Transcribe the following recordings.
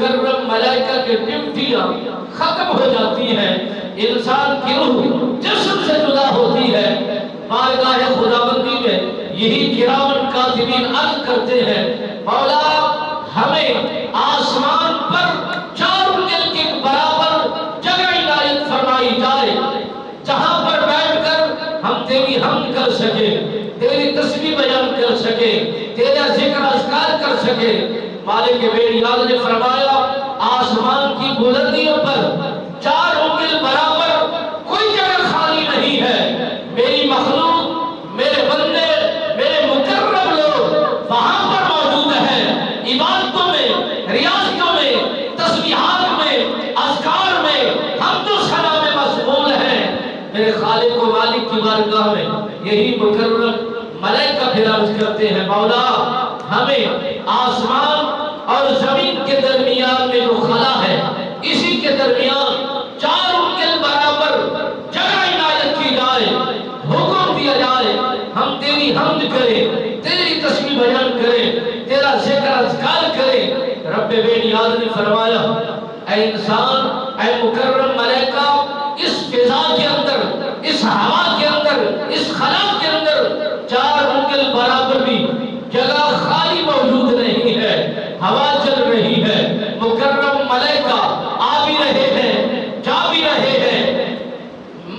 مکرم ملائکہ کی ڈیوٹیاں ختم ہو جاتی ہیں، انسان کی روح جسم سے جدا ہوتی ہے، بارگاہ خداوندی میں یہی کرام کاتبین عرض کرتے ہیں مولا ہمیں آسمان پر 4 انگل کے برابر جگہ عنایت فرمائی جائے جہاں پر بیٹھ کر ہم تیری حمد کر سکے، تیری تسبیح بیان کر سکے، تیرا ذکر اذکار کر سکے۔ مالک بیڑیاد نے فرمایا آسمان کی بلندیوں پر 4 انگل برابر کوئی جگہ خالی نہیں ہے، میری مخلوق، میرے بندے، میرے مکرم لوگ وہاں پر موجود ہیں، عبادتوں میں، ریاضتوں میں، تسبیحات میں، اذکار میں، حمد و ثنا میں مشغول ہیں۔ میرے خالق و مالک کی بارگاہ میں یہی مکرم ملائکہ پھر عرض کرتے ہیں مولا ہمیں آسمان اور زمین کے درمیان میں جو خلا ہے اسی کے درمیان 4 انگل برابر جگہ عنایت کی جائے، حکم دیا جائے ہم تیری حمد کریں، تیری تسبیح بیان کریں، تیرا ذکر اذکار کریں۔ رب بیڑیاد نے فرمایا اے انسان، اے مکرم ملائکہ، اس فضا کے اندر، اس ہوا کے اندر، اس خلا کے اندر 4 انگل برابر بھی جگہ خالی موجود نہیں ہے، ہوا چل رہی ہے، مکرم ملائکہ آ بھی رہے ہیں، جا بھی رہے ہیں،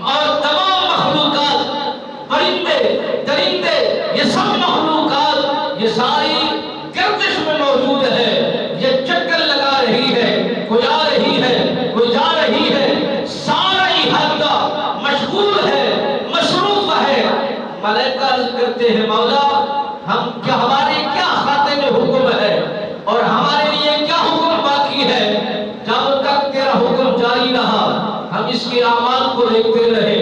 اور تمام مخلوقات، پرندے، درندے، یہ سب مخلوقات یہ ساری گردش میں موجود ہے، یہ چکر لگا رہی ہے، کوئی آ رہی ہے، کوئی جا رہی ہے، سارا احاطہ مشغول ہے، مصروف ہے۔ ملائکہ عرض کرتے ہیں مولا ہم کیا، ہمارے کیا خاتے میں حکم ہے اور ہمارے لیے کیا حکم باقی ہے؟ جب تک تیرا حکم جاری رہا ہم اس کے اعمال کو دیکھتے رہے،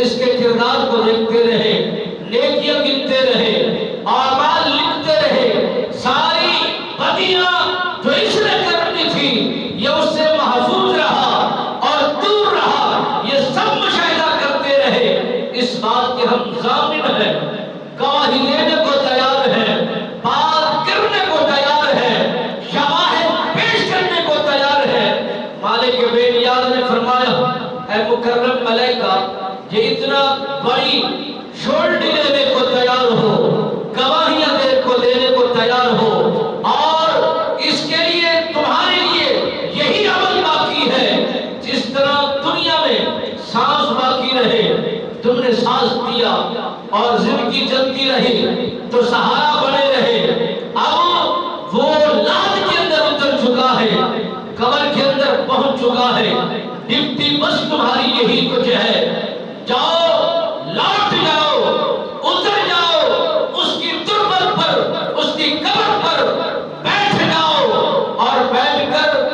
اس کے کردار کو دیکھتے رہے، نیکیاں گنتے رہے، اعمال لکھتے رہے، ساری بدیاں جو اس نے کرنی تھی یہ اس سے محفوظ رہا اور دور رہا، یہ سب مشاہدہ کرتے رہے۔ اس بات کے ہم ضامن ہیں، گواہی لینے کو تیار ہے، بات کرنے کو تیار ہے، شواہد پیش کرنے کو تیار ہے۔ مالک بیڑیاد نے فرمایا اے مکرم ملائکہ یہ اتنا بڑی شورٹی لینے کو تیار ہو، گواہیاں دینے کو تیار ہو، اور اس کے لیے تمہارے لیے یہی عمل باقی ہے جس طرح دنیا میں سانس باقی رہے تم نے سانس دیا اور زندگی چلتی رہی تو سہارا بنے رہے، اب وہ لاد کے اندر اتر چکا ہے، قبر کے اندر پہنچ چکا ہے، ڈپٹی بس تمہاری یہی کچھ ہے، جاؤ